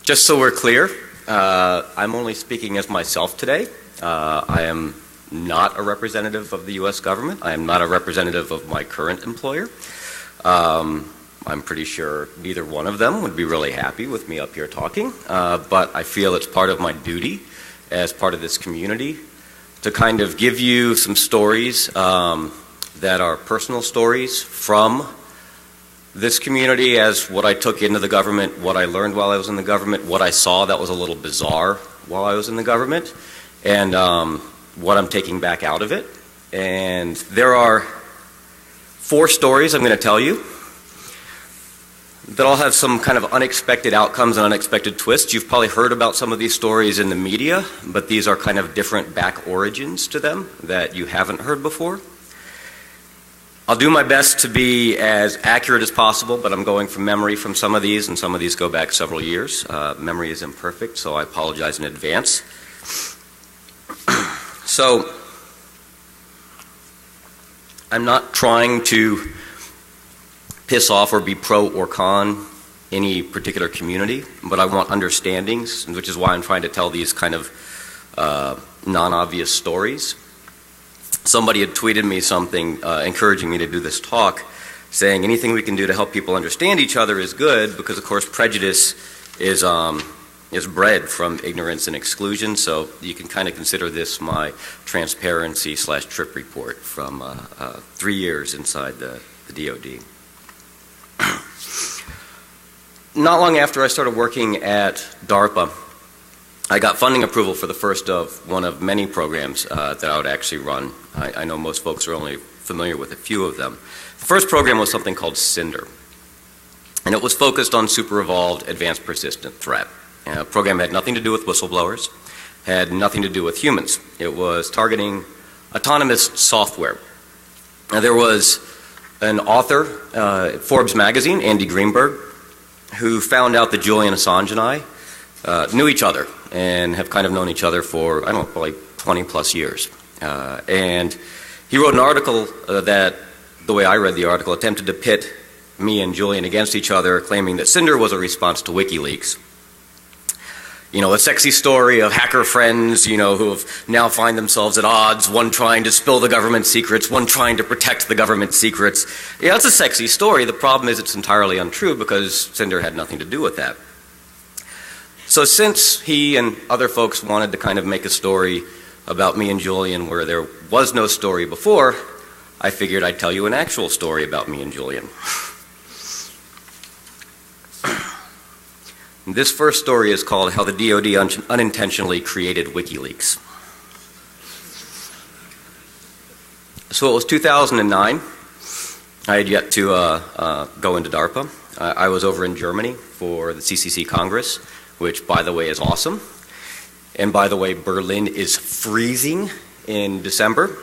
Just so we're clear, I'm only speaking as myself today. I am not a representative of the U.S. government. I am not a representative of my current employer. I'm pretty sure neither one of them would be really happy with me up here talking, but I feel it's part of my duty as part of this community to kind of give you some stories that are personal stories from this community, as what I took into the government, what I learned while I was in the government, what I saw that was a little bizarre while I was in the government, and what I'm taking back out of it. And there are 4 stories I'm going to tell you that all have some kind of unexpected outcomes and unexpected twists. You've probably heard about some of these stories in the media, but these are kind of different back origins to them that you haven't heard before. I'll do my best to be as accurate as possible, but I'm going from memory from some of these, and some of these go back several years. Memory is imperfect, so I apologize in advance. So, I'm not trying to piss off or be pro or con any particular community, but I want understandings, which is why I'm trying to tell these kind of non-obvious stories. Somebody had tweeted me something encouraging me to do this talk, saying anything we can do to help people understand each other is good, because of course prejudice is bred from ignorance and exclusion. So you can kind of consider this my transparency/trip report from 3 years inside the DoD. Not long after I started working at DARPA, I got funding approval for the first of one of many programs that I would actually run. I know most folks are only familiar with a few of them. The first program was something called CINDR, and it was focused on super evolved advanced persistent threat. The program had nothing to do with whistleblowers, had nothing to do with humans. It was targeting autonomous software. Now, there was an author at Forbes magazine, Andy Greenberg, who found out that Julian Assange and I knew each other and have kind of known each other for, I don't know, like 20 plus years. And he wrote an article that, the way I read the article, attempted to pit me and Julian against each other, claiming that CINDR was a response to WikiLeaks. You know, a sexy story of hacker friends, you know, who have now find themselves at odds, one trying to spill the government secrets, one trying to protect the government secrets. Yeah, it's a sexy story. The problem is it's entirely untrue, because CINDR had nothing to do with that. So since he and other folks wanted to kind of make a story about me and Julian where there was no story before, I figured I'd tell you an actual story about me and Julian. This first story is called How the DoD Unintentionally Created WikiLeaks. So it was 2009. I had yet to go into DARPA. I was over in Germany for the CCC Congress, which, by the way, is awesome. And by the way, Berlin is freezing in December.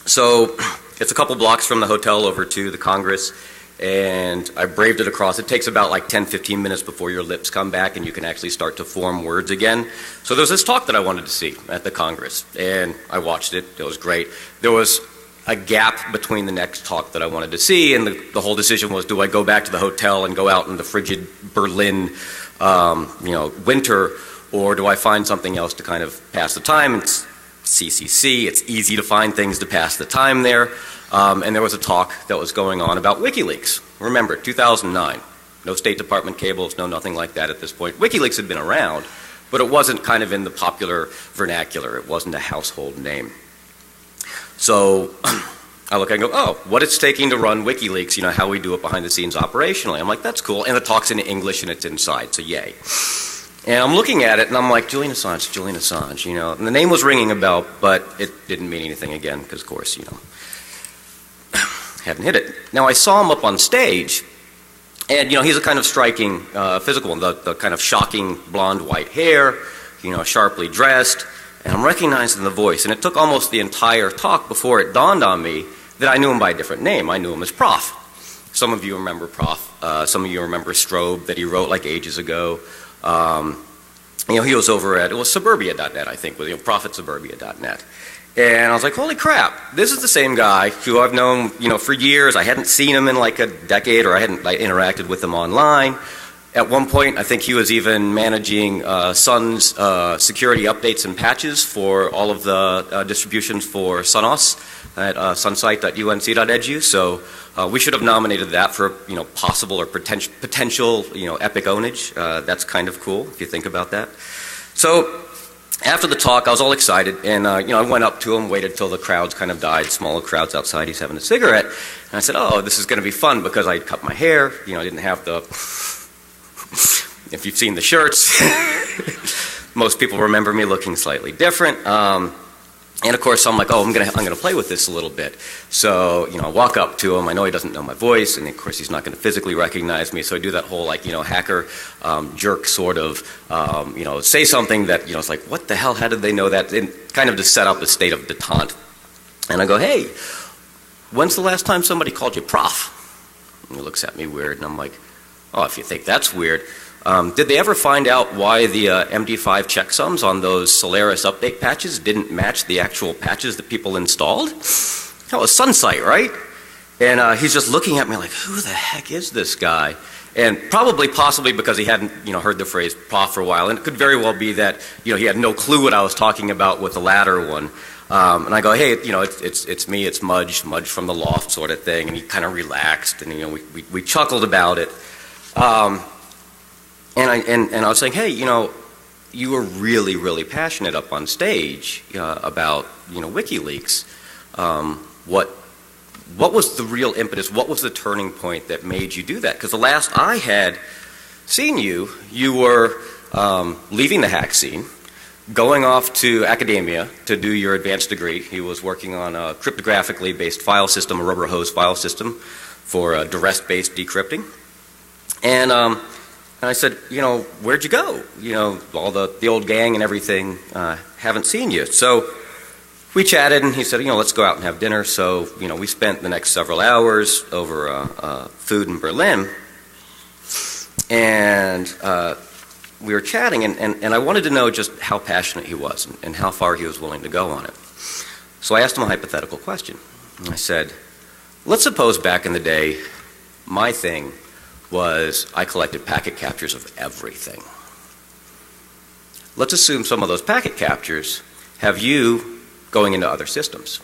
So it's a couple blocks from the hotel over to the Congress, and I braved it across. It takes about like 10-15 minutes before your lips come back and you can actually start to form words again. So there was this talk that I wanted to see at the Congress, and I watched it. It was great. There was a gap between the next talk that I wanted to see, and the whole decision was, do I go back to the hotel and go out in the frigid Berlin winter, or do I find something else to kind of pass the time? It's CCC, it's easy to find things to pass the time there. And there was a talk that was going on about WikiLeaks. Remember, 2009, no State Department cables, no nothing like that at this point. WikiLeaks had been around, but it wasn't kind of in the popular vernacular. It wasn't a household name. So I look and go, oh, what it's taking to run WikiLeaks, you know, how we do it behind the scenes operationally. I'm like, that's cool. And the talk's in English and it's inside, so yay. And I'm looking at it and I'm like, Julian Assange, you know. And the name was ringing a bell, but it didn't mean anything again, because of course, you know, hadn't hit it. Now I saw him up on stage, and you know, he's a kind of striking physical one, the kind of shocking blonde white hair, you know, sharply dressed, and I'm recognizing the voice. And it took almost the entire talk before it dawned on me that I knew him by a different name. I knew him as Prof. Some of you remember Prof. Some of you remember Strobe that he wrote like ages ago. You know, he was over at, it was suburbia.net, I think, with, you know, Prof at suburbia.net. And I was like, holy crap, this is the same guy who I've known, you know, for years. I hadn't seen him in like a decade, or I hadn't interacted with him online. At one point, I think he was even managing Sun's security updates and patches for all of the distributions for Sunos at sunsite.unc.edu. So we should have nominated that for possible or potential epic ownage. That's kind of cool if you think about that. So after the talk, I was all excited, and I went up to him, waited till the crowds kind of died, smaller crowds outside. He's having a cigarette, and I said, "Oh, this is going to be fun," because I cut my hair. I didn't have the. If you've seen the shirts, most people remember me looking slightly different. And of course, I'm like, oh, I'm gonna play with this a little bit. So, I walk up to him. I know he doesn't know my voice, and of course, he's not going to physically recognize me. So I do that whole hacker jerk sort of, say something that it's like, what the hell? How did they know that? And kind of to set up a state of detente. And I go, hey, when's the last time somebody called you prof? And he looks at me weird, and I'm like, oh, if you think that's weird. Did they ever find out why the MD5 checksums on those Solaris update patches didn't match the actual patches that people installed? That was Sunsight, right? And he's just looking at me like, who the heck is this guy? And possibly because he hadn't heard the phrase prof for a while. And it could very well be that he had no clue what I was talking about with the latter one. And I go, hey, it's me, it's Mudge from the loft sort of thing. And he kind of relaxed, and we chuckled about it. And I was saying, hey, you were really, really passionate up on stage about WikiLeaks. What was the real impetus? What was the turning point that made you do that? Because the last I had seen you were leaving the hack scene, going off to academia to do your advanced degree. He was working on a cryptographically based file system, a rubber hose file system for duress-based decrypting. And I said, where'd you go? All the old gang and everything, haven't seen you. So we chatted, and he said, let's go out and have dinner. So, we spent the next several hours over food in Berlin. And we were chatting, and I wanted to know just how passionate he was and how far he was willing to go on it. So I asked him a hypothetical question. I said, let's suppose back in the day, my thing was I collected packet captures of everything. Let's assume some of those packet captures have you going into other systems.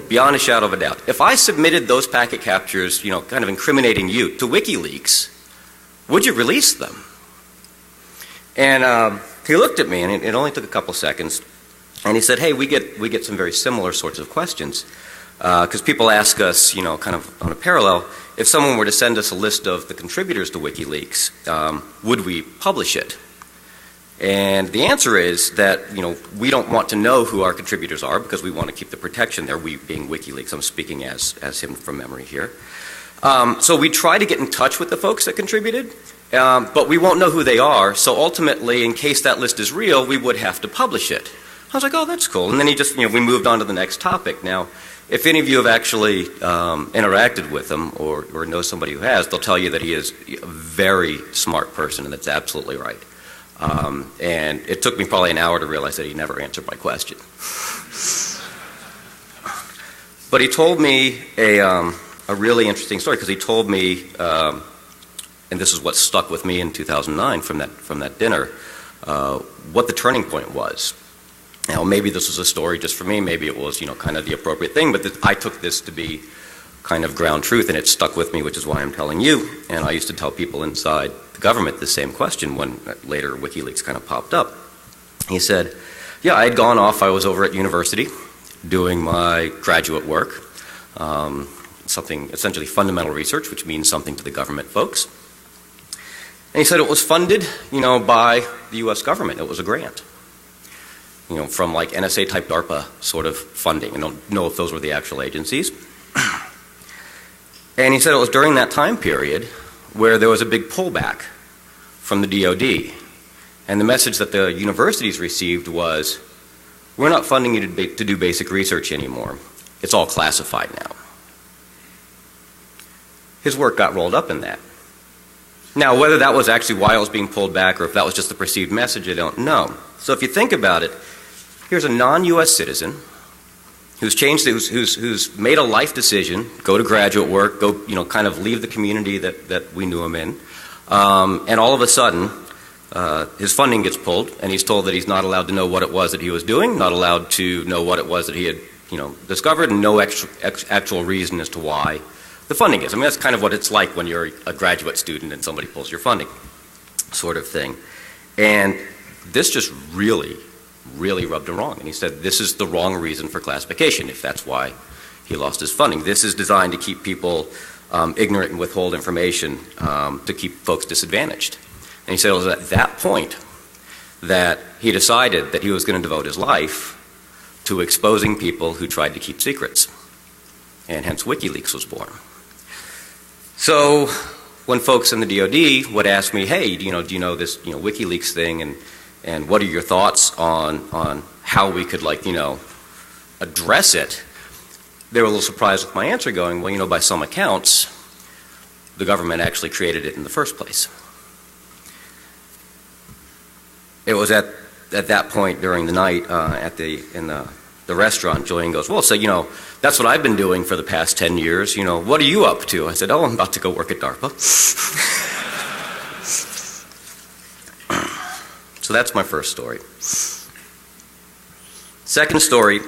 Beyond a shadow of a doubt. If I submitted those packet captures, kind of incriminating you to WikiLeaks, would you release them? And he looked at me, and it only took a couple seconds, and he said, hey, we get some very similar sorts of questions. Because people ask us, kind of on a parallel, if someone were to send us a list of the contributors to WikiLeaks, would we publish it? And the answer is that, we don't want to know who our contributors are because we want to keep the protection there, we being WikiLeaks. I'm speaking as him from memory here. So we try to get in touch with the folks that contributed, but we won't know who they are. So ultimately, in case that list is real, we would have to publish it. I was like, oh, that's cool. And then he just, we moved on to the next topic. Now, if any of you have actually interacted with him or know somebody who has, they'll tell you that he is a very smart person, and that's absolutely right. And it took me probably an hour to realize that he never answered my question. But he told me a really interesting story, because he told me, and this is what stuck with me in 2009 from that dinner, what the turning point was. Now, maybe this was a story just for me, maybe it was, kind of the appropriate thing, but I took this to be kind of ground truth, and it stuck with me, which is why I'm telling you. And I used to tell people inside the government the same question when later WikiLeaks kind of popped up. He said, yeah, I had gone off, I was over at university doing my graduate work, something essentially fundamental research, which means something to the government folks. And he said it was funded, by the U.S. government. It was a grant. From like NSA type DARPA sort of funding. I don't know if those were the actual agencies. And he said it was during that time period where there was a big pullback from the DoD. And the message that the universities received was, we're not funding you to do basic research anymore. It's all classified now. His work got rolled up in that. Now, whether that was actually why it was being pulled back or if that was just the perceived message, I don't know. So if you think about it, here's a non-U.S. citizen who's made a life decision, go to graduate work, go, kind of leave the community that we knew him in, and all of a sudden, his funding gets pulled, and he's told that he's not allowed to know what it was that he was doing, not allowed to know what it was that he had, discovered, and no actual reason as to why the funding is. I mean, that's kind of what it's like when you're a graduate student and somebody pulls your funding, sort of thing. And this just really rubbed him wrong. And he said, this is the wrong reason for classification, if that's why he lost his funding. This is designed to keep people ignorant and withhold information, to keep folks disadvantaged. And he said it was at that point that he decided that he was going to devote his life to exposing people who tried to keep secrets. And hence WikiLeaks was born. So when folks in the DoD would ask me, hey, do you know this WikiLeaks thing, and what are your thoughts on how we could address it, they were a little surprised with my answer, going, well, by some accounts, the government actually created it in the first place. It was at that point during the night in the restaurant, Julian goes, well, so, that's what I've been doing for the past 10 years. What are you up to? I said, oh, I'm about to go work at DARPA. So that's my first story. Second story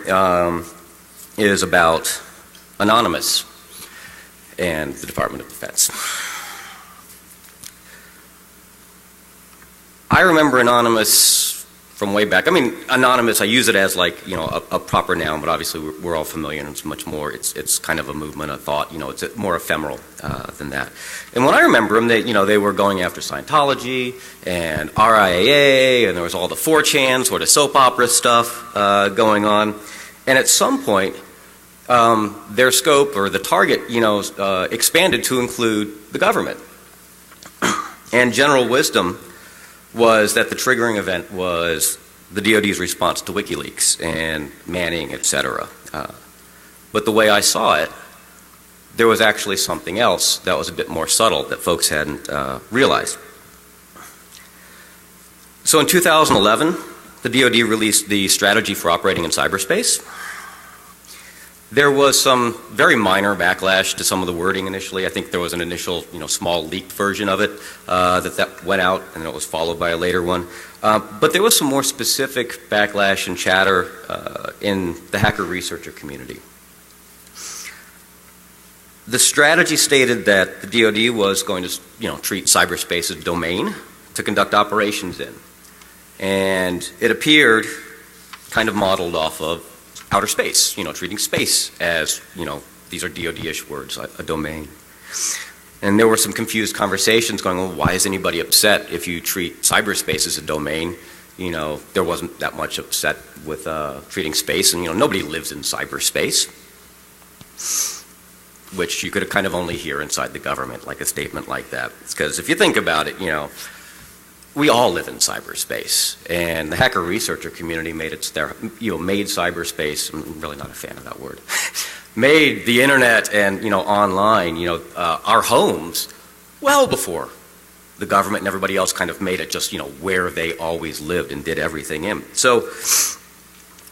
is about Anonymous and the Department of Defense. I remember Anonymous from way back. I mean, Anonymous, I use it as a proper noun, but obviously we're all familiar, and it's much more, it's kind of a movement, a thought, it's more ephemeral than that. And when I remember them, they were going after Scientology and RIAA, and there was all the 4chan sort of soap opera stuff going on. And at some point, their scope or the target, expanded to include the government. And general wisdom was that the triggering event was the DoD's response to WikiLeaks and Manning, etc. But the way I saw it, there was actually something else that was a bit more subtle that folks hadn't realized. So in 2011, the DoD released the Strategy for Operating in Cyberspace. There was some very minor backlash to some of the wording initially. I think there was an initial, small leaked version of it that went out, and it was followed by a later one. But there was some more specific backlash and chatter in the hacker researcher community. The strategy stated that the DoD was going to, treat cyberspace as a domain to conduct operations in, and it appeared kind of modeled off of outer space, treating space as, these are DoD-ish words, a domain. And there were some confused conversations going on, well, why is anybody upset if you treat cyberspace as a domain? There wasn't that much upset with treating space, and, nobody lives in cyberspace, which you could kind of only hear inside the government, like a statement like that. Because if you think about it, we all live in cyberspace, and the hacker researcher community made made cyberspace. I'm really not a fan of that word. Made the internet and online, our homes, well before the government and everybody else kind of made it just where they always lived and did everything in. So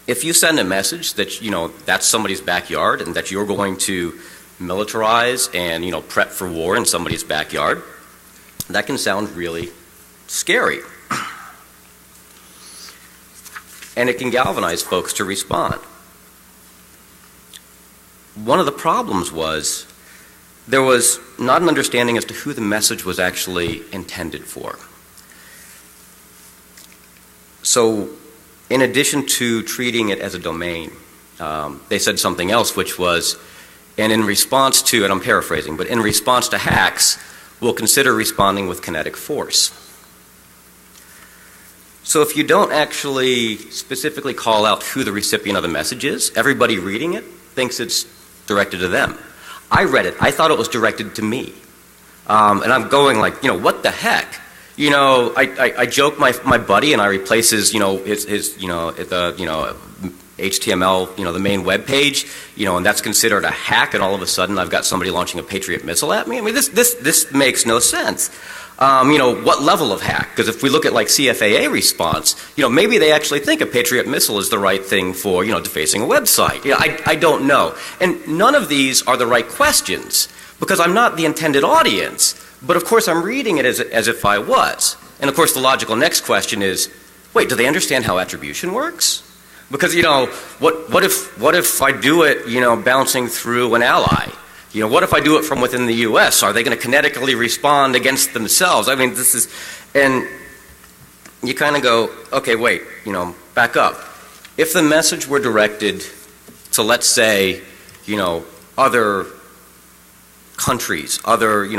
if you send a message that that's somebody's backyard and that you're going to militarize and prep for war in somebody's backyard, that can sound really scary. And it can galvanize folks to respond. One of the problems was there was not an understanding as to who the message was actually intended for. So in addition to treating it as a domain, they said something else, which was, and in response to, and I'm paraphrasing, but in response to hacks, we'll consider responding with kinetic force. So if you don't actually specifically call out who the recipient of the message is, everybody reading it thinks it's directed to them. I read it. I thought it was directed to me. And I'm going like, what the heck? I joke my buddy and I replace his HTML, the main web page, and that's considered a hack, and all of a sudden I've got somebody launching a Patriot missile at me. I mean, this makes no sense. What level of hack? Because if we look at like CFAA response, maybe they actually think a Patriot missile is the right thing for, defacing a website. I don't know. And none of these are the right questions because I'm not the intended audience. But of course I'm reading it as if I was. And of course the logical next question is, wait, do they understand how attribution works? Because, what if I do it, bouncing through an ally? What if I do it from within the U.S.? Are they going to kinetically respond against themselves? I mean, and you kind of go, okay, wait, back up. If the message were directed to, let's say, other countries,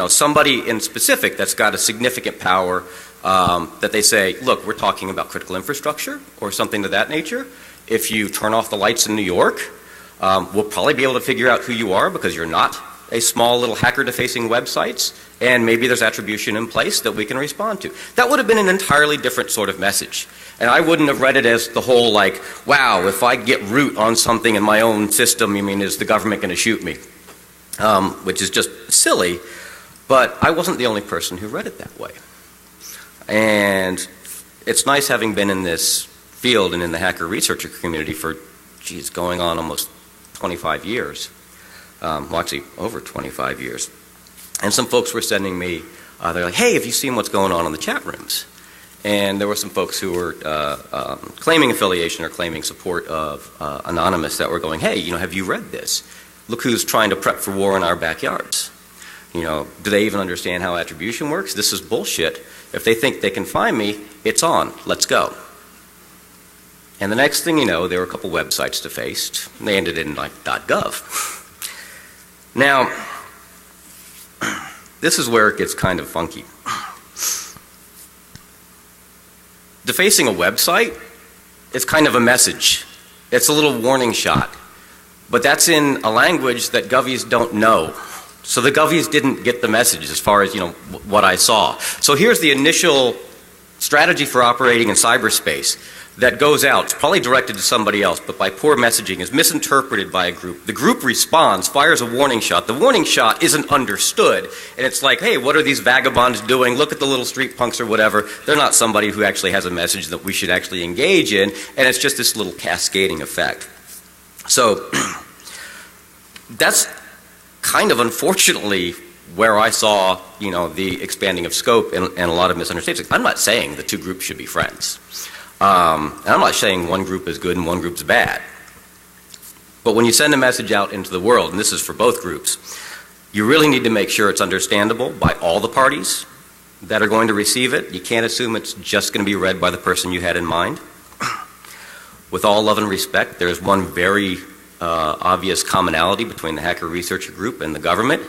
somebody in specific that's got a significant power, that they say, look, we're talking about critical infrastructure or something of that nature. If you turn off the lights in New York, we'll probably be able to figure out who you are because you're not a small little hacker defacing websites, and maybe there's attribution in place that we can respond to. That would have been an entirely different sort of message. And I wouldn't have read it as the whole like, wow, if I get root on something in my own system, is the government going to shoot me? Which is just silly, but I wasn't the only person who read it that way. And it's nice having been in this field and in the hacker researcher community for, going on almost 25 years. Well, actually, over 25 years. And some folks were sending me, they're like, hey, have you seen what's going on in the chat rooms? And there were some folks who were claiming affiliation or claiming support of Anonymous that were going, hey, have you read this? Look who's trying to prep for war in our backyards. Do they even understand how attribution works? This is bullshit. If they think they can find me, it's on. Let's go. And the next thing you know, there were a couple websites defaced. And they ended in like .gov. Now, this is where it gets kind of funky. Defacing a website is kind of a message. It's a little warning shot. But that's in a language that govies don't know. So the govies didn't get the message as far as, what I saw. So here's the initial strategy for operating in cyberspace that goes out. It's probably directed to somebody else, but by poor messaging is misinterpreted by a group. The group responds, fires a warning shot. The warning shot isn't understood. And it's like, hey, what are these vagabonds doing? Look at the little street punks or whatever. They're not somebody who actually has a message that we should actually engage in. And it's just this little cascading effect. So that's kind of unfortunately where I saw, the expanding of scope and a lot of misunderstandings. I'm not saying the two groups should be friends. And I'm not saying one group is good and one group's bad. But when you send a message out into the world, and this is for both groups, you really need to make sure it's understandable by all the parties that are going to receive it. You can't assume it's just going to be read by the person you had in mind. With all love and respect, there's one very obvious commonality between the hacker researcher group and the government,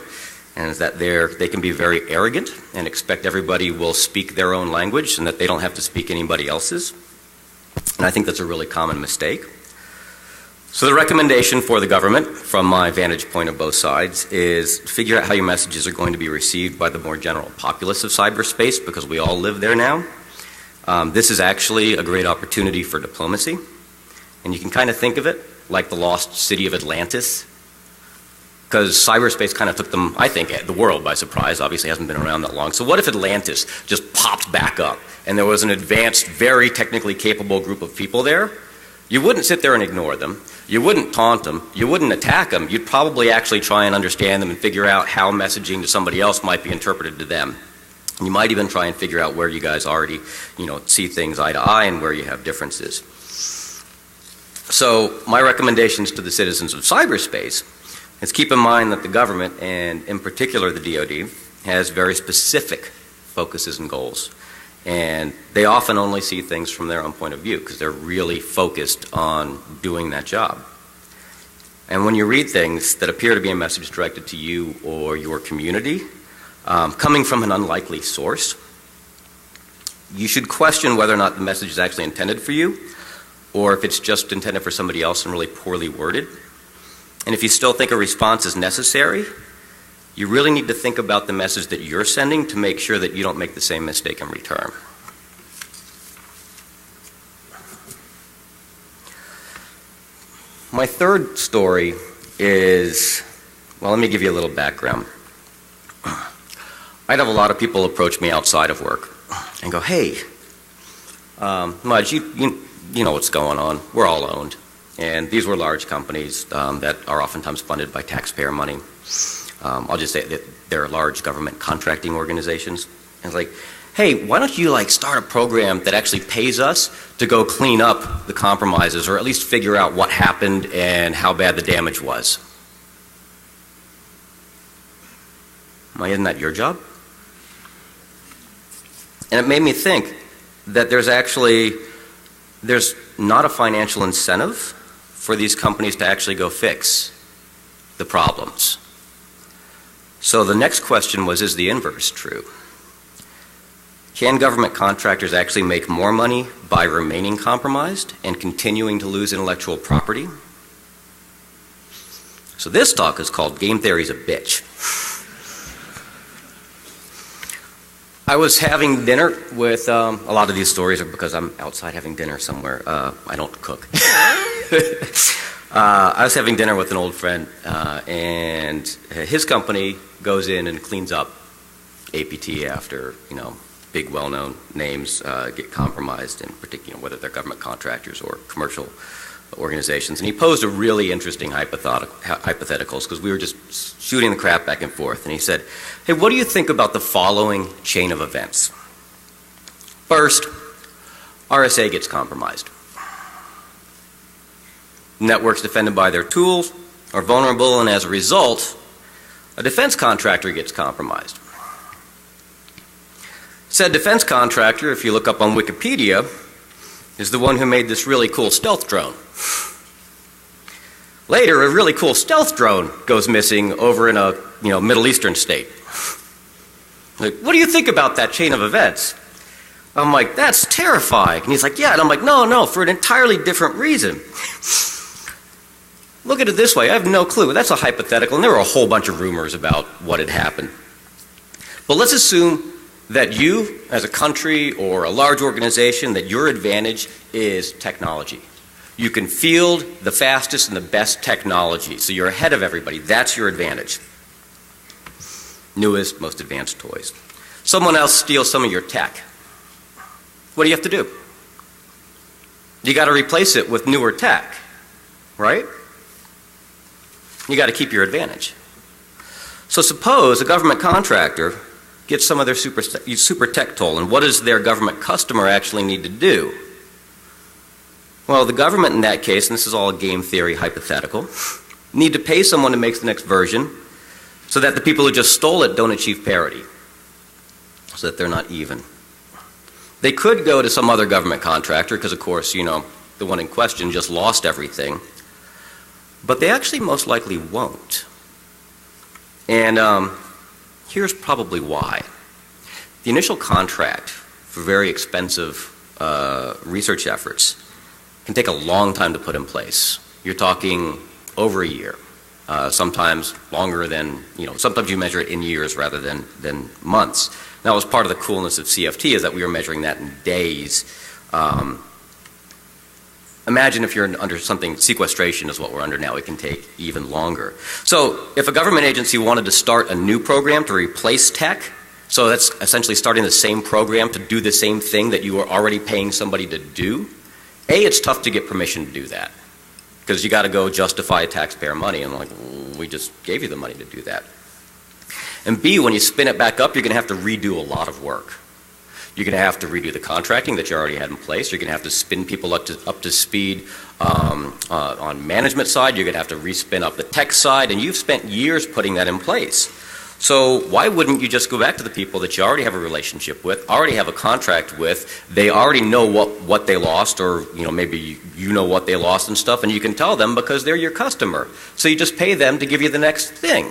and is that they can be very arrogant and expect everybody will speak their own language and that they don't have to speak anybody else's. And I think that's a really common mistake. So the recommendation for the government, from my vantage point of both sides, is figure out how your messages are going to be received by the more general populace of cyberspace, because we all live there now. This is actually a great opportunity for diplomacy. And you can kind of think of it like the lost city of Atlantis, because cyberspace kind of took them, I think, the world by surprise. Obviously hasn't been around that long. So what if Atlantis just popped back up and there was an advanced, very technically capable group of people there? You wouldn't sit there and ignore them. You wouldn't taunt them. You wouldn't attack them. You'd probably actually try and understand them and figure out how messaging to somebody else might be interpreted to them. You might even try and figure out where you guys already, see things eye to eye and where you have differences. So my recommendations to the citizens of cyberspace is keep in mind that the government, and in particular the DoD, has very specific focuses and goals. And they often only see things from their own point of view because they're really focused on doing that job. And when you read things that appear to be a message directed to you or your community, coming from an unlikely source, you should question whether or not the message is actually intended for you, or if it's just intended for somebody else and really poorly worded. And if you still think a response is necessary, you really need to think about the message that you're sending to make sure that you don't make the same mistake in return. My third story is, well, let me give you a little background. I'd have a lot of people approach me outside of work and go, hey, Mudge, you know what's going on. We're all owned. And these were large companies that are oftentimes funded by taxpayer money. I'll just say that they're large government contracting organizations. And it's like, hey, why don't you start a program that actually pays us to go clean up the compromises, or at least figure out what happened and how bad the damage was? Isn't that your job? And it made me think that there's not a financial incentive for these companies to actually go fix the problems. So the next question was, is the inverse true? Can government contractors actually make more money by remaining compromised and continuing to lose intellectual property? So this talk is called Game Theory's a Bitch. I was having dinner with, a lot of these stories are because I'm outside having dinner somewhere. I don't cook. I was having dinner with an old friend, and his company goes in and cleans up APT after, big well-known names get compromised, in particular, whether they're government contractors or commercial organizations. And he posed a really interesting hypotheticals, because we were just shooting the crap back and forth. And he said, hey, what do you think about the following chain of events? First, RSA gets compromised. Networks defended by their tools are vulnerable, and as a result, a defense contractor gets compromised. Said defense contractor, if you look up on Wikipedia, is the one who made this really cool stealth drone. Later, a really cool stealth drone goes missing over in a Middle Eastern state. Like, what do you think about that chain of events? I'm like, that's terrifying. And he's like, yeah. And I'm like, no, for an entirely different reason. Look at it this way. I have no clue. That's a hypothetical, and there were a whole bunch of rumors about what had happened. But let's assume that you, as a country or a large organization, that your advantage is technology. You can field the fastest and the best technology, so you're ahead of everybody. That's your advantage. Newest, most advanced toys. Someone else steals some of your tech. What do you have to do? You got to replace it with newer tech, right? You got to keep your advantage. So suppose a government contractor gets some of their super tech toll, and what does their government customer actually need to do? Well, the government in that case, and this is all a game theory hypothetical, need to pay someone to make the next version so that the people who just stole it don't achieve parity, so that they're not even. They could go to some other government contractor because, of course, the one in question just lost everything, but they actually most likely won't. And here's probably why. The initial contract for very expensive research efforts can take a long time to put in place. You're talking over a year, sometimes longer than, sometimes you measure it in years rather than months. That was part of the coolness of CFT, is that we were measuring that in days. Imagine if you're under something, sequestration is what we're under now, it can take even longer. So if a government agency wanted to start a new program to replace tech, so that's essentially starting the same program to do the same thing that you were already paying somebody to do, it's tough to get permission to do that, because you got to go justify taxpayer money, and we just gave you the money to do that. And B, when you spin it back up, you're going to have to redo a lot of work. You're going to have to redo the contracting that you already had in place. You're going to have to spin people up to speed on management side. You're going to have to respin up the tech side, and you've spent years putting that in place. So why wouldn't you just go back to the people that you already have a relationship with, already have a contract with? They already know what they lost, or maybe you know what they lost and stuff, and you can tell them because they're your customer. So you just pay them to give you the next thing.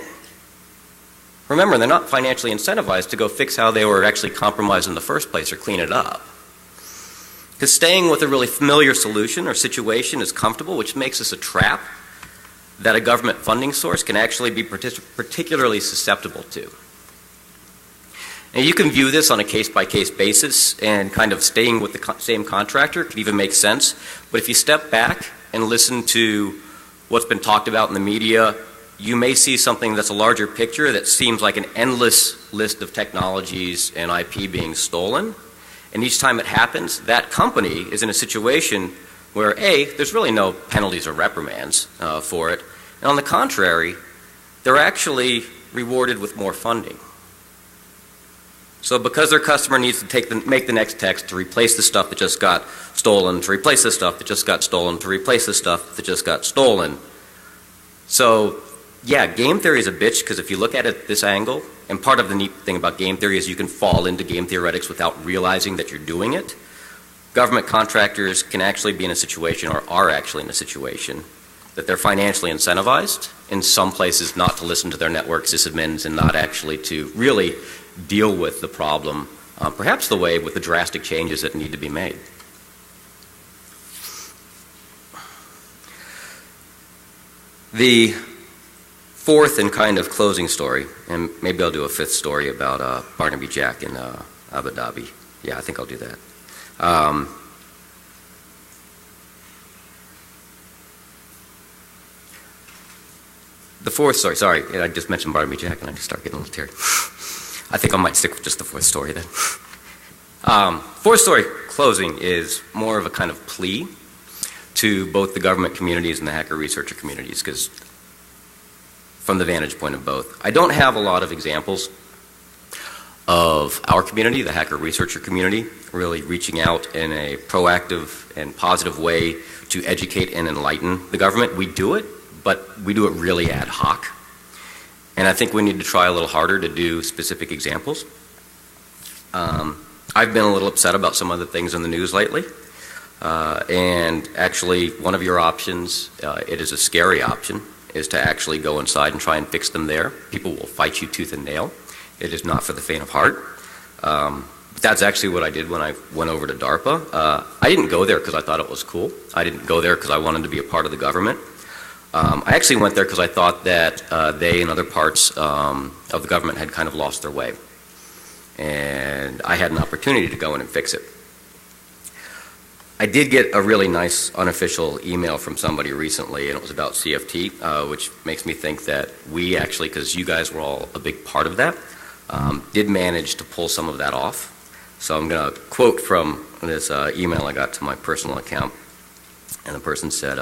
Remember, they're not financially incentivized to go fix how they were actually compromised in the first place or clean it up. Because staying with a really familiar solution or situation is comfortable, which makes us a trap that a government funding source can actually be particularly susceptible to. And you can view this on a case-by-case basis, and kind of staying with the same contractor could even make sense. But if you step back and listen to what's been talked about in the media you may see something that's a larger picture that seems like an endless list of technologies and IP being stolen. And each time it happens, that company is in a situation where, A, there's really no penalties or reprimands for it. And on the contrary, they're actually rewarded with more funding. So because their customer needs to make the next text to replace the stuff that just got stolen, to replace the stuff that just got stolen, to replace the stuff that just got stolen. So yeah, game theory is a bitch because if you look at it this angle, and part of the neat thing about game theory is you can fall into game theoretics without realizing that you're doing it. Government contractors can actually be in a situation, or are actually in a situation, that they're financially incentivized in some places not to listen to their network sysadmins and not actually to really deal with the problem, perhaps the way with the drastic changes that need to be made. The fourth and kind of closing story, and maybe I'll do a fifth story about Barnaby Jack in Abu Dhabi. Yeah, I think I'll do that. The fourth story, sorry, I just mentioned Barnaby Jack and I just start getting a little teary. I think I might stick with just the fourth story then. Fourth story closing is more of a kind of plea to both the government communities and the hacker researcher communities, because from the vantage point of both, I don't have a lot of examples of our community, the hacker researcher community, really reaching out in a proactive and positive way to educate and enlighten the government. We do it, but we do it really ad hoc. And I think we need to try a little harder to do specific examples. I've been a little upset about some of the things in the news lately. And actually, one of your options, it is a scary option, is to actually go inside and try and fix them there. People will fight you tooth and nail. It is not for the faint of heart. But that's actually what I did when I went over to DARPA. I didn't go there because I thought it was cool. I didn't go there because I wanted to be a part of the government. I actually went there because I thought that they and other parts of the government had kind of lost their way. And I had an opportunity to go in and fix it. I did get a really nice unofficial email from somebody recently, and it was about CFT, which makes me think that we actually, because you guys were all a big part of that, did manage to pull some of that off. So I'm going to quote from this email I got to my personal account. And the person said,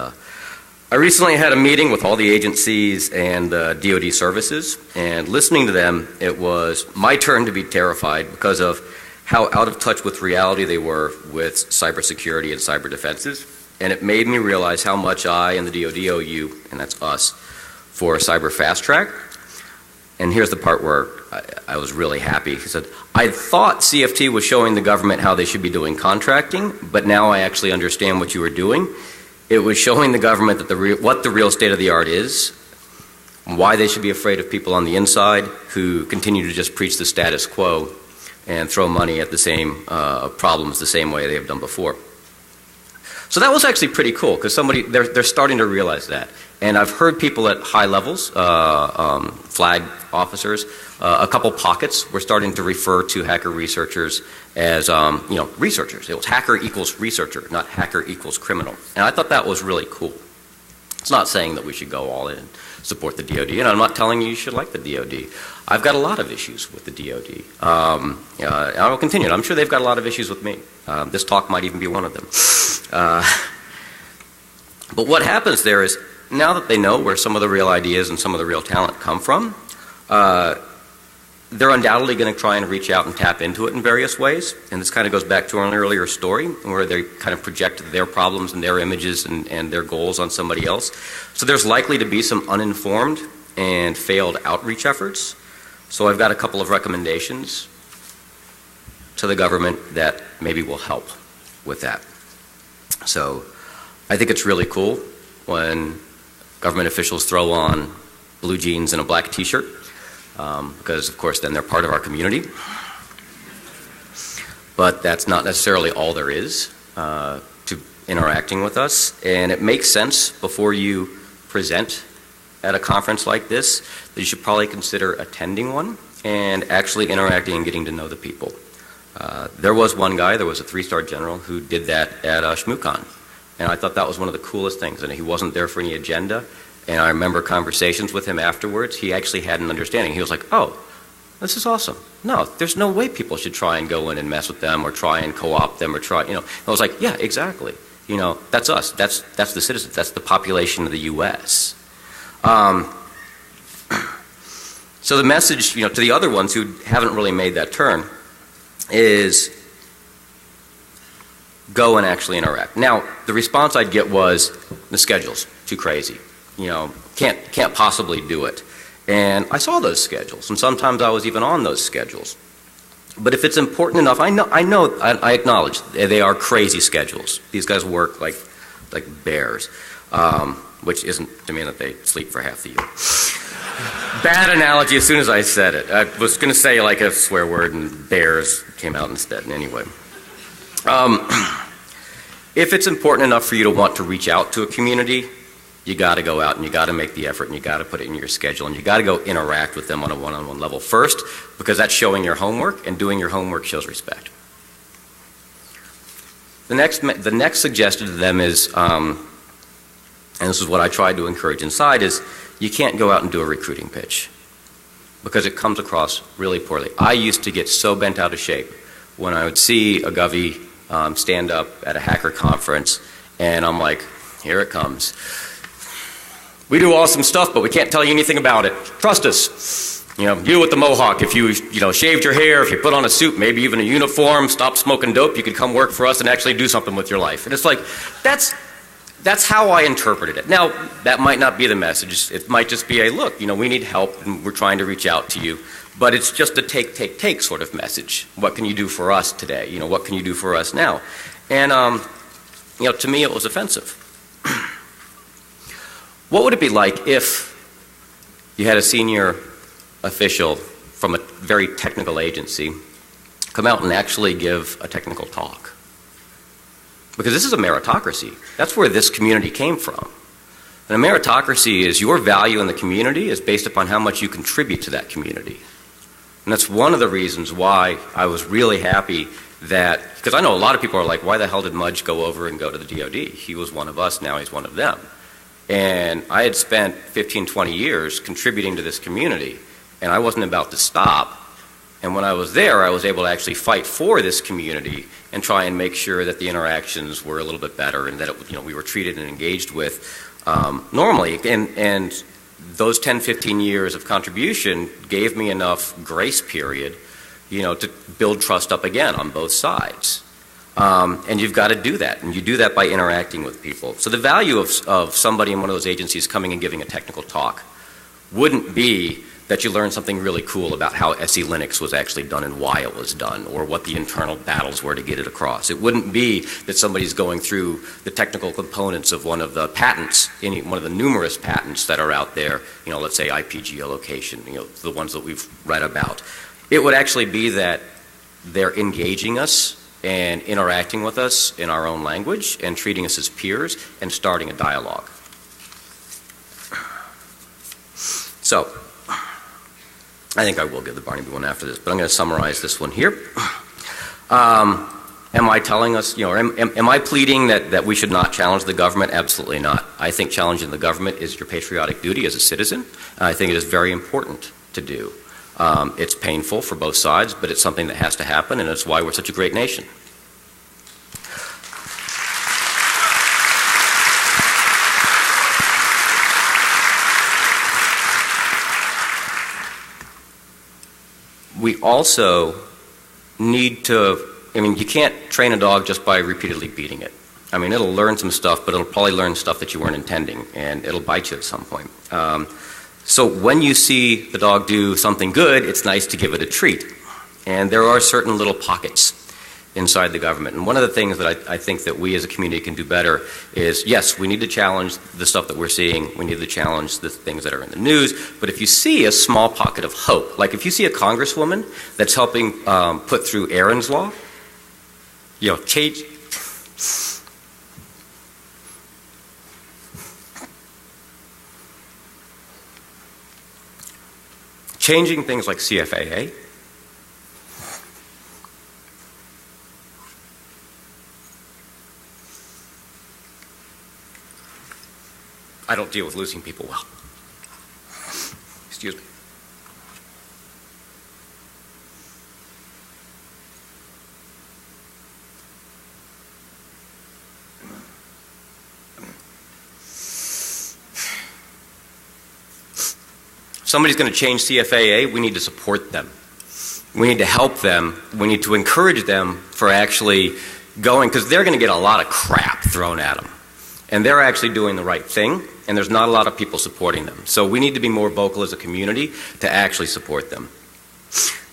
I recently had a meeting with all the agencies and DoD services, and listening to them, it was my turn to be terrified because of how out of touch with reality they were with cybersecurity and cyber defenses. And it made me realize how much I and the DoD owe you, and that's us, for a cyber fast track. And here's the part where I was really happy. He said, I thought CFT was showing the government how they should be doing contracting, but now I actually understand what you were doing. It was showing the government that what the real state of the art is, why they should be afraid of people on the inside who continue to just preach the status quo and throw money at the same problems the same way they have done before. So that was actually pretty cool, because they're starting to realize that. And I've heard people at high levels, flag officers, a couple pockets were starting to refer to hacker researchers as researchers. It was hacker equals researcher, not hacker equals criminal. And I thought that was really cool. It's not saying that we should go all in and support the DoD, and I'm not telling you should like the DoD. I've got a lot of issues with the DoD. I will continue. I'm sure they've got a lot of issues with me. This talk might even be one of them. But what happens there is, now that they know where some of the real ideas and some of the real talent come from, they're undoubtedly going to try and reach out and tap into it in various ways. And this kind of goes back to an earlier story where they kind of project their problems and their images and their goals on somebody else. So there's likely to be some uninformed and failed outreach efforts. So I've got a couple of recommendations to the government that maybe will help with that. So I think it's really cool when government officials throw on blue jeans and a black t-shirt, because of course then they're part of our community. But that's not necessarily all there is to interacting with us. And it makes sense before you present at a conference like this that you should probably consider attending one and actually interacting and getting to know the people. There was one guy, there was a 3-star general who did that at ShmooCon. And I thought that was one of the coolest things. And he wasn't there for any agenda. And I remember conversations with him afterwards. He actually had an understanding. He was like, oh, this is awesome. No, there's no way people should try and go in and mess with them or try and co-opt them or try, I was like, yeah, exactly. That's us. That's the citizens. That's the population of the U.S. So the message, to the other ones who haven't really made that turn is go and actually interact. Now, the response I'd get was, the schedule's too crazy. Can't possibly do it. And I saw those schedules, and sometimes I was even on those schedules. But if it's important enough, I acknowledge they are crazy schedules. These guys work like bears, which isn't to mean that they sleep for half the year. Bad analogy as soon as I said it. I was going to say like a swear word, and bears came out instead. Anyway. If it's important enough for you to want to reach out to a community, you got to go out and you got to make the effort and you got to put it in your schedule and you got to go interact with them on a one-on-one level first, because that's showing your homework, and doing your homework shows respect. The next suggestion to them is, and this is what I tried to encourage inside, is you can't go out and do a recruiting pitch because it comes across really poorly. I used to get so bent out of shape when I would see a Govey stand up at a hacker conference, and I'm like, here it comes. We do awesome stuff, but we can't tell you anything about it. Trust us. You with the mohawk, if you shaved your hair, if you put on a suit, maybe even a uniform, stop smoking dope, you could come work for us and actually do something with your life. And it's like, that's how I interpreted it. Now, that might not be the message. It might just be a, look, we need help and we're trying to reach out to you. But it's just a take sort of message. What can you do for us today? What can you do for us now? And, to me it was offensive. What would it be like if you had a senior official from a very technical agency come out and actually give a technical talk? Because this is a meritocracy. That's where this community came from. And a meritocracy is your value in the community is based upon how much you contribute to that community. And that's one of the reasons why I was really happy that, because I know a lot of people are like, why the hell did Mudge go over and go to the DOD? He was one of us, now he's one of them. And I had spent 15, 20 years contributing to this community, and I wasn't about to stop. And when I was there, I was able to actually fight for this community and try and make sure that the interactions were a little bit better and that we were treated and engaged with normally. And those 10, 15 years of contribution gave me enough grace period, to build trust up again on both sides. And you've got to do that, and you do that by interacting with people. So the value of somebody in one of those agencies coming and giving a technical talk wouldn't be that you learn something really cool about how SE Linux was actually done and why it was done, or what the internal battles were to get it across. It wouldn't be that somebody's going through the technical components of one of the patents, one of the numerous patents that are out there, let's say IP geolocation, the ones that we've read about. It would actually be that they're engaging us and interacting with us in our own language and treating us as peers and starting a dialogue. So, I think I will give the Barnaby one after this, but I'm going to summarize this one here. Am I telling us, am I pleading that we should not challenge the government? Absolutely not. I think challenging the government is your patriotic duty as a citizen. I think it is very important to do. It's painful for both sides, but it's something that has to happen, and it's why we're such a great nation. We also need to, you can't train a dog just by repeatedly beating it. It'll learn some stuff, but it'll probably learn stuff that you weren't intending, and it'll bite you at some point. So when you see the dog do something good, it's nice to give it a treat. And there are certain little pockets inside the government. And one of the things that I think that we as a community can do better is, yes, we need to challenge the stuff that we're seeing. We need to challenge the things that are in the news. But if you see a small pocket of hope, like if you see a congresswoman that's helping put through Aaron's Law, change. Changing things like CFAA, I don't deal with losing people well. Excuse me. If somebody's going to change CFAA, we need to support them. We need to help them. We need to encourage them for actually going, because they're going to get a lot of crap thrown at them. And they're actually doing the right thing, and there's not a lot of people supporting them. So we need to be more vocal as a community to actually support them.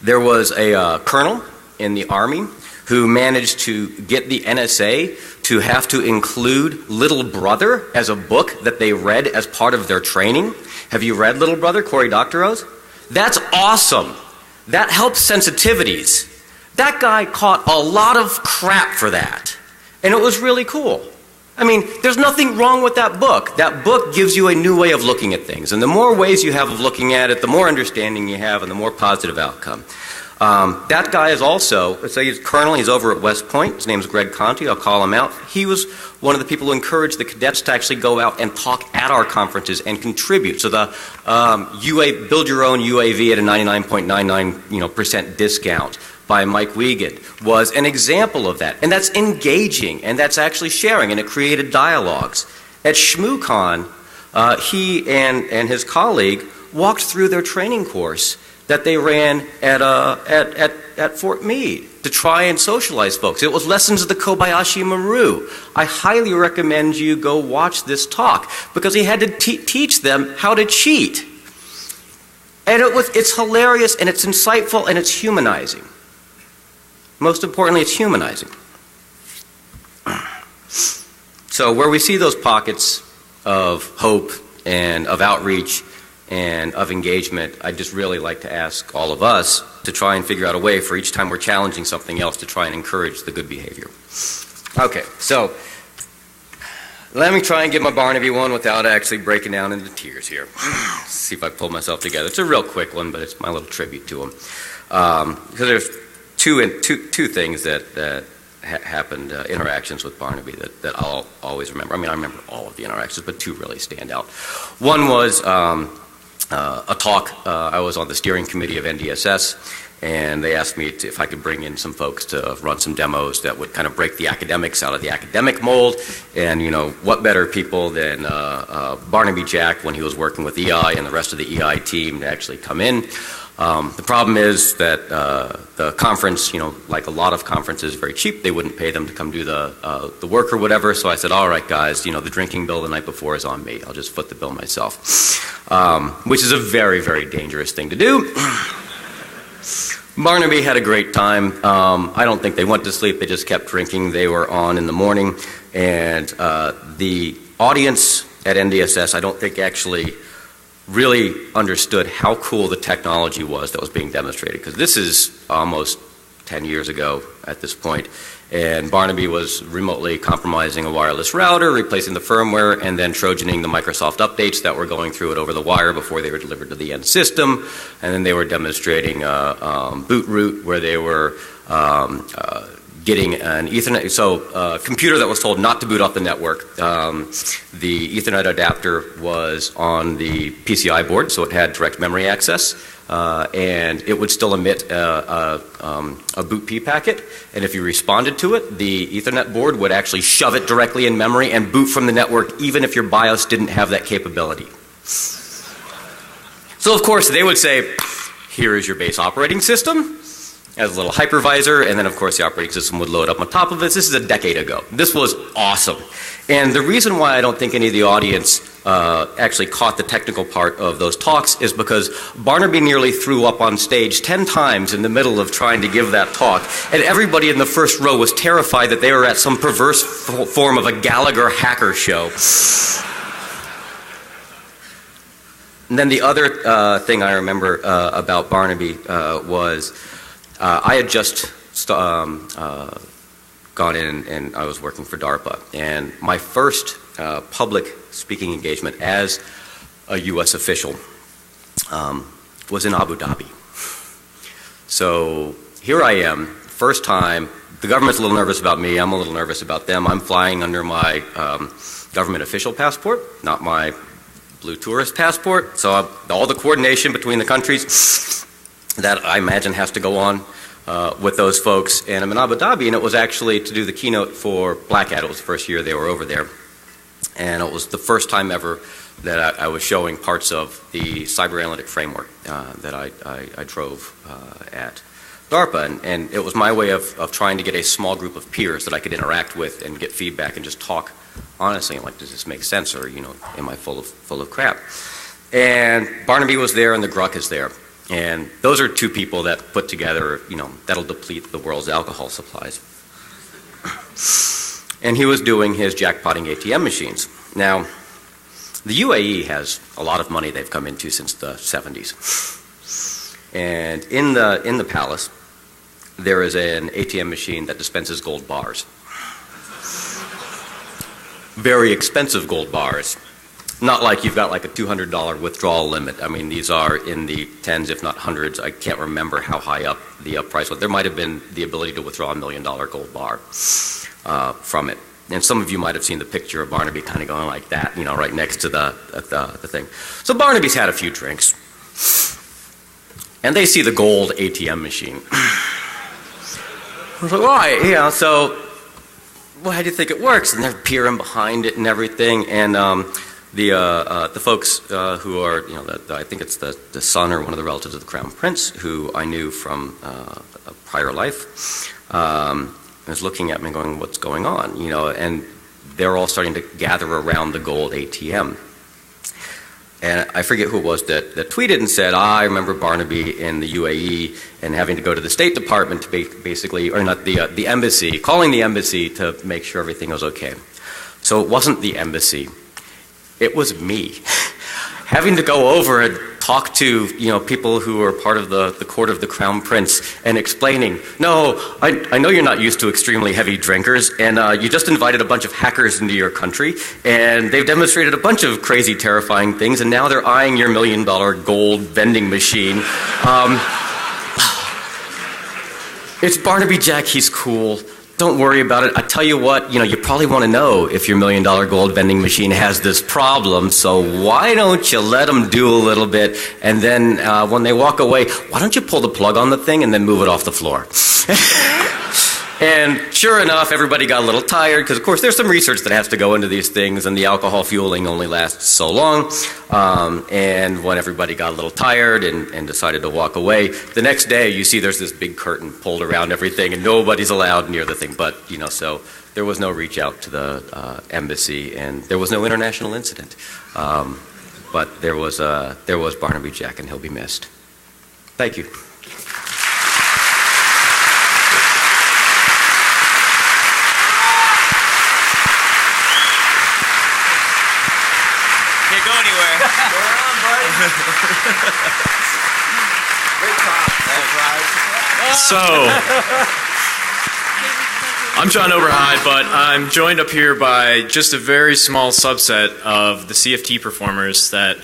There was a colonel in the Army who managed to get the NSA to have to include Little Brother as a book that they read as part of their training. Have you read Little Brother, Cory Doctorow? That's awesome. That helps sensitivities. That guy caught a lot of crap for that. And it was really cool. I mean, there's nothing wrong with that book. That book gives you a new way of looking at things. And the more ways you have of looking at it, the more understanding you have and the more positive outcome. That guy is also, let's say he's colonel, he's over at West Point. His name's Greg Conti, I'll call him out. He was one of the people who encouraged the cadets to actually go out and talk at our conferences and contribute. So the build your own UAV at a 99.99% discount by Mike Wiegand was an example of that. And that's engaging, and that's actually sharing, and it created dialogues. At ShmooCon, he and his colleague walked through their training course that they ran at Fort Meade to try and socialize folks. It was Lessons of the Kobayashi Maru. I highly recommend you go watch this talk because he had to teach them how to cheat. And it's hilarious and it's insightful and it's humanizing. Most importantly, it's humanizing. So where we see those pockets of hope and of outreach and of engagement, I'd just really like to ask all of us to try and figure out a way for each time we're challenging something else to try and encourage the good behavior. Okay, so let me try and get my Barnaby one without actually breaking down into tears here. See if I pull myself together. It's a real quick one, but it's my little tribute to him. Because there's two things that happened, interactions with Barnaby that I'll always remember. I mean, I remember all of the interactions, but two really stand out. One was a talk. I was on the steering committee of NDSS, and they asked me if I could bring in some folks to run some demos that would kind of break the academics out of the academic mold. And, you know, what better people than Barnaby Jack when he was working with EI and the rest of the EI team to actually come in. The problem is that the conference, you know, like a lot of conferences, is very cheap. They wouldn't pay them to come do the work or whatever. So I said, all right, guys, you know, the drinking bill the night before is on me. I'll just foot the bill myself, which is a very, very dangerous thing to do. Barnaby had a great time. I don't think they went to sleep. They just kept drinking. They were on in the morning. And the audience at NDSS, I don't think actually really understood how cool the technology was that was being demonstrated, because this is almost 10 years ago at this point, and Barnaby was remotely compromising a wireless router, replacing the firmware, and then trojaning the Microsoft updates that were going through it over the wire before they were delivered to the end system, and then they were demonstrating boot root where they were getting an Ethernet, so a computer that was told not to boot off the network. The Ethernet adapter was on the PCI board, so it had direct memory access, and it would still emit a boot P packet, and if you responded to it, the Ethernet board would actually shove it directly in memory and boot from the network even if your BIOS didn't have that capability. So of course they would say, here is your base operating system, as a little hypervisor, and then of course the operating system would load up on top of it. This is a decade ago. This was awesome. And the reason why I don't think any of the audience actually caught the technical part of those talks is because Barnaby nearly threw up on stage 10 times in the middle of trying to give that talk, and everybody in the first row was terrified that they were at some perverse form of a Gallagher hacker show. And then the other thing I remember about Barnaby was I had just gone in and I was working for DARPA, and my first public speaking engagement as a U.S. official was in Abu Dhabi. So here I am, first time, the government's a little nervous about me, I'm a little nervous about them. I'm flying under my government official passport, not my blue tourist passport. So all the coordination between the countries that I imagine has to go on with those folks. And I'm in Abu Dhabi, and it was actually to do the keynote for Black Hat. It was the first year they were over there. And it was the first time ever that I was showing parts of the cyber analytic framework that I drove at DARPA, and it was my way of trying to get a small group of peers that I could interact with and get feedback and just talk honestly, like, does this make sense, or, am I full of crap? And Barnaby was there, and the Gruck is there, and those are two people that put together, that'll deplete the world's alcohol supplies. And he was doing his jackpotting ATM machines. Now, the UAE has a lot of money they've come into since the 70s. And in the palace, there is an ATM machine that dispenses gold bars. Very expensive gold bars. Not like you've got like a $200 withdrawal limit. I mean, these are in the tens, if not hundreds. I can't remember how high up the price was. There might have been the ability to withdraw a $1 million gold bar from it. And some of you might have seen the picture of Barnaby kind of going like that, right next to the thing. So Barnaby's had a few drinks. And they see the gold ATM machine. I was like, why? So, how do you think it works? And they're peering behind it and everything. And the folks who are, I think it's the son or one of the relatives of the Crown Prince, who I knew from a prior life, was looking at me and going, what's going on? And they're all starting to gather around the gold ATM. And I forget who it was that tweeted and said, I remember Barnaby in the UAE and having to go to the State Department to basically, or not the embassy, calling the embassy to make sure everything was okay. So it wasn't the embassy. It was me. Having to go over and talk to people who are part of the court of the Crown Prince and explaining, no, I know you're not used to extremely heavy drinkers, and you just invited a bunch of hackers into your country, and they've demonstrated a bunch of crazy, terrifying things, and now they're eyeing your $1 million gold vending machine. It's Barnaby Jack, he's cool. Don't worry about it. I tell you what, you probably want to know if your $1 million gold vending machine has this problem, so why don't you let them do a little bit, and then when they walk away, why don't you pull the plug on the thing and then move it off the floor? And sure enough, everybody got a little tired, because of course there's some research that has to go into these things, and the alcohol fueling only lasts so long. And when everybody got a little tired and decided to walk away, the next day you see there's this big curtain pulled around everything, and nobody's allowed near the thing. But, so there was no reach out to the embassy, and there was no international incident. But there was Barnaby Jack, and he'll be missed. Thank you. Can't go anywhere. Go on, buddy. Great talk. So, I'm John Oberheide, but I'm joined up here by just a very small subset of the CFT performers that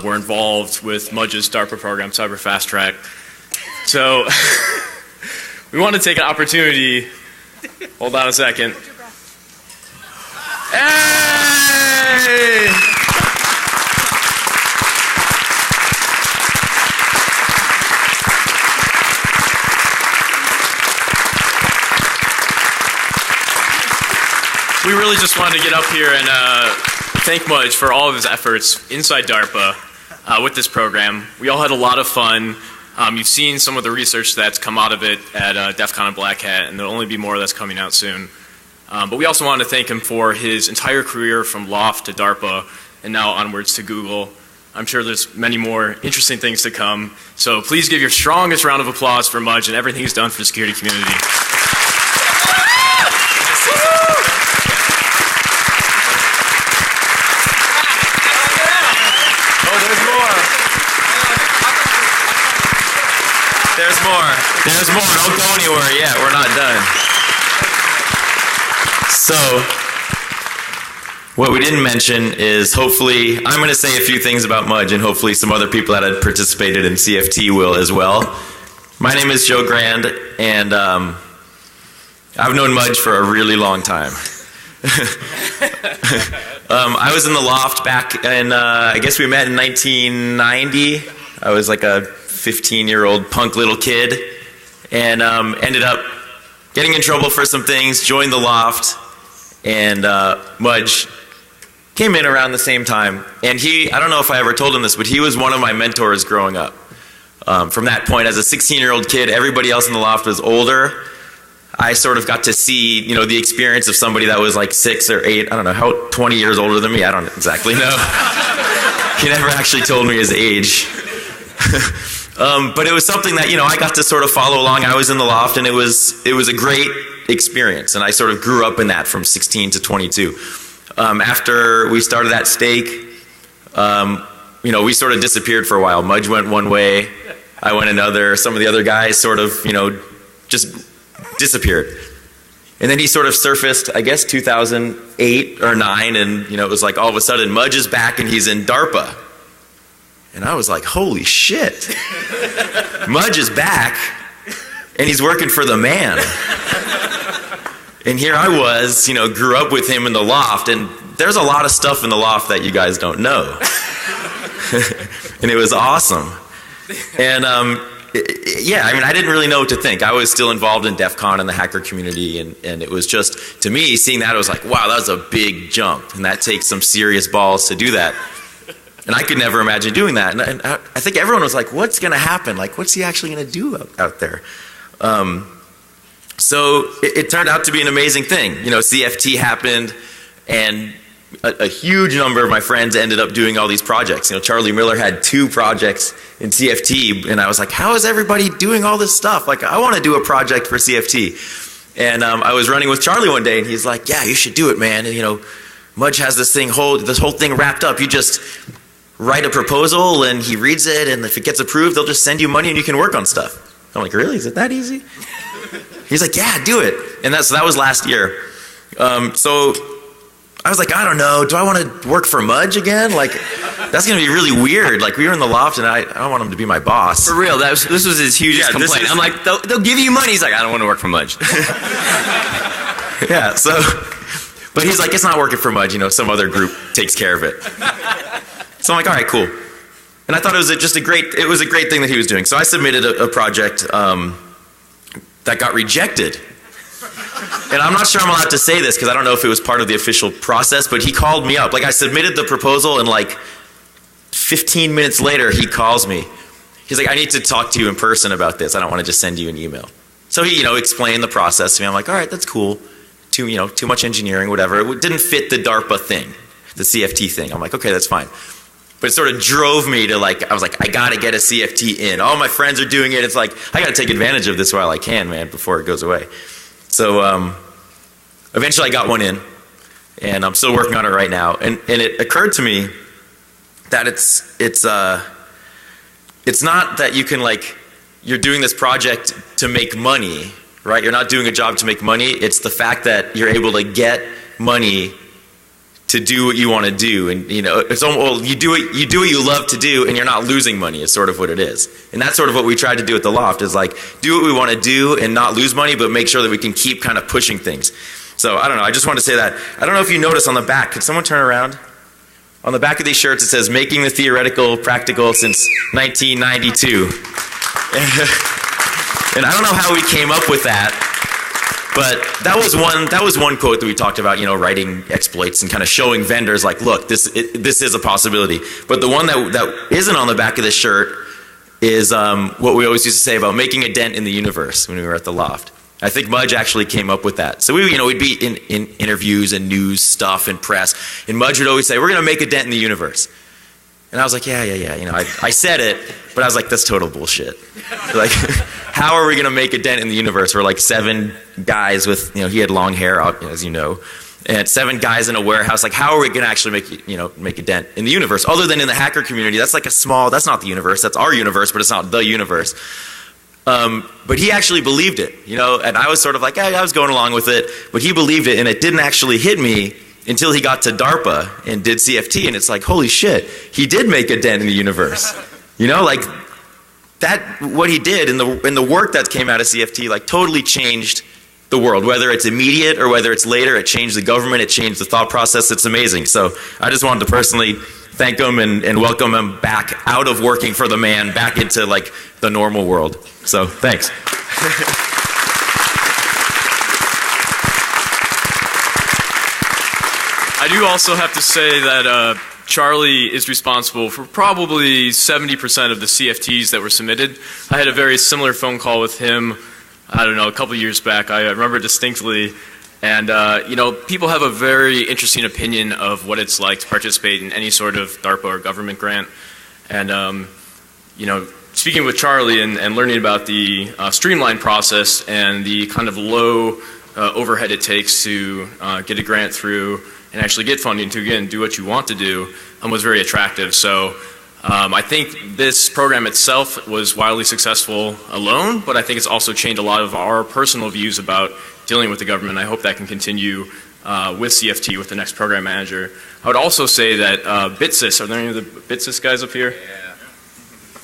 were involved with Mudge's DARPA program, Cyber Fast Track. So, we want to take an opportunity. Hold on a second. Hey! We really just wanted to get up here and thank Mudge for all of his efforts inside DARPA with this program. We all had a lot of fun. You've seen some of the research that's come out of it at Defcon and Black Hat, and there'll only be more that's coming out soon. But we also wanted to thank him for his entire career from Loft to DARPA and now onwards to Google. I'm sure there's many more interesting things to come. So please give your strongest round of applause for Mudge and everything he's done for the security community. There's more. Don't go anywhere yet. We're not done. So, what we didn't mention is hopefully, I'm going to say a few things about Mudge, and hopefully some other people that had participated in CFT will as well. My name is Joe Grand, and I've known Mudge for a really long time. I was in the loft back in, I guess we met in 1990. I was like a 15-year-old punk little kid, and ended up getting in trouble for some things, joined the loft, and Mudge came in around the same time. And I don't know if I ever told him this, but he was one of my mentors growing up. From that point, as a 16-year-old kid, everybody else in the loft was older. I sort of got to see, the experience of somebody that was like 6 or 8, I don't know, how 20 years older than me, I don't exactly know. He never actually told me his age. But it was something that, I got to sort of follow along. I was in the loft, and it was a great experience, and I sort of grew up in that from 16 to 22. After we started that stake, we sort of disappeared for a while. Mudge went one way, I went another. Some of the other guys sort of, just disappeared. And then he sort of surfaced, I guess, 2008 or 9, and, it was like all of a sudden, Mudge is back and he's in DARPA. And I was like, holy shit. Mudge is back, and he's working for the man. And here I was, grew up with him in the loft, and there's a lot of stuff in the loft that you guys don't know. And it was awesome. And I didn't really know what to think. I was still involved in Defcon and the hacker community, and it was just, to me, seeing that, it was like, wow, that was a big jump, and that takes some serious balls to do that. And I could never imagine doing that. And I think everyone was like, what's going to happen? Like, what's he actually going to do out there? So it turned out to be an amazing thing. CFT happened, and a huge number of my friends ended up doing all these projects. Charlie Miller had 2 projects in CFT, and I was like, how is everybody doing all this stuff? Like, I want to do a project for CFT. And I was running with Charlie one day, and he's like, yeah, you should do it, man. And, Mudge has this whole thing wrapped up. You just write a proposal, and he reads it, and if it gets approved, they'll just send you money, and you can work on stuff. I'm like, really? Is it that easy? He's like, yeah, do it. And that was last year. So I was like, I don't know. Do I want to work for Mudge again? Like, that's going to be really weird. Like, we were in the loft, and I don't want him to be my boss. For real, this was his hugest complaint. I'm like, they'll give you money. He's like, I don't want to work for Mudge. Yeah, so, but he's like, it's not working for Mudge. Some other group takes care of it. So I'm like, all right, cool. And I thought it was a great thing that he was doing. So I submitted a project that got rejected. And I'm not sure I'm allowed to say this because I don't know if it was part of the official process, but he called me up. Like, I submitted the proposal, and like 15 minutes later, he calls me. He's like, I need to talk to you in person about this. I don't want to just send you an email. So he, explained the process to me. I'm like, all right, that's cool. Too much engineering, whatever. It didn't fit the DARPA thing, the CFT thing. I'm like, okay, that's fine. But it sort of drove me to I was like, I got to get a CFT in. All my friends are doing it. It's like, I got to take advantage of this while I can, man, before it goes away. So eventually I got one in, and I'm still working on it right now. And it occurred to me that it's not that you can you're doing this project to make money, right? You're not doing a job to make money. It's the fact that you're able to get money to do what you want to do, and it's almost, you do what you love to do, and you're not losing money. Is sort of what it is, and that's sort of what we tried to do at the loft. Is do what we want to do and not lose money, but make sure that we can keep kind of pushing things. So I don't know. I just want to say that. I don't know if you notice on the back. Could someone turn around? On the back of these shirts, it says "Making the Theoretical Practical Since 1992," and I don't know how we came up with that. But that was one quote that we talked about, writing exploits and kind of showing vendors look, this is a possibility. But the one that isn't on the back of this shirt is what we always used to say about making a dent in the universe when we were at the loft. I think Mudge actually came up with that. So we'd be in interviews and news stuff and press, and Mudge would always say, we're going to make a dent in the universe. And I was like, yeah. I said it, but I was like, that's total bullshit. How are we going to make a dent in the universe? We're 7 guys with, he had long hair, as you know, and 7 guys in a warehouse. How are we going to actually make a dent in the universe? Other than in the hacker community, that's that's not the universe. That's our universe, but it's not the universe. But he actually believed it, and I was sort of I was going along with it, but he believed it, and it didn't actually hit me until he got to DARPA and did CFT, and it's holy shit, he did make a dent in the universe. what he did and the work that came out of CFT like totally changed the world. Whether it's immediate or whether it's later, it changed the government, it changed the thought process. It's amazing. So I just wanted to personally thank him and welcome him back out of working for the man, back into like the normal world. So thanks. I do also have to say that Charlie is responsible for probably 70% of the CFTs that were submitted. I had a very similar phone call with him, I don't know, a couple years back. I remember distinctly. And, you know, people have a very interesting opinion of what it's like to participate in any sort of DARPA or government grant. And, you know, speaking with Charlie and learning about the streamlined process and the kind of low overhead it takes to get a grant through and actually get funding to, again, do what you want to do, was very attractive. So I think this program itself was wildly successful alone, but I think it's also changed a lot of our personal views about dealing with the government. I hope that can continue with CFT, with the next program manager. I would also say that BitSys, are there any of the BitSys guys up here? Yeah.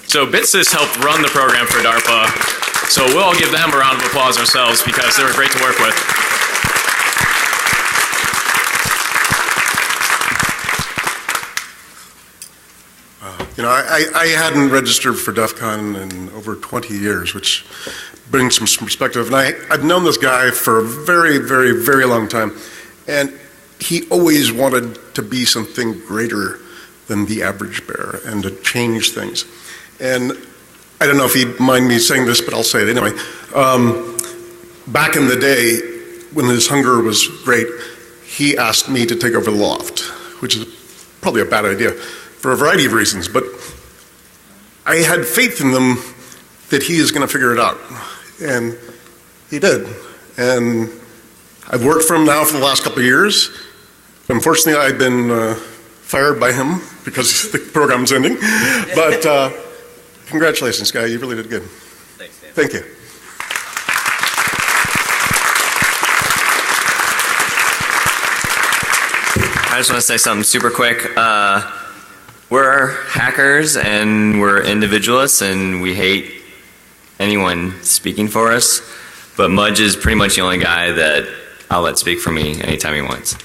So BitSys helped run the program for DARPA, so we'll all give them a round of applause ourselves because they were great to work with. You know, I hadn't registered for Defcon in over 20 years, which brings some perspective. And I've known this guy for a very, very, very long time. And he always wanted to be something greater than the average bear and to change things. And I don't know if he'd mind me saying this, but I'll say it anyway. Back in the day, when his hunger was great, he asked me to take over the loft, which is probably a bad idea, for a variety of reasons, but I had faith in them that he is going to figure it out, and he did. And I've worked for him now for the last couple of years. Unfortunately, I've been fired by him because the program's ending, but congratulations, guy, you really did good. Thanks, Dan. Thank you. I just want to say something super quick. We're hackers and we're individualists and we hate anyone speaking for us, but Mudge is pretty much the only guy that I'll let speak for me anytime he wants.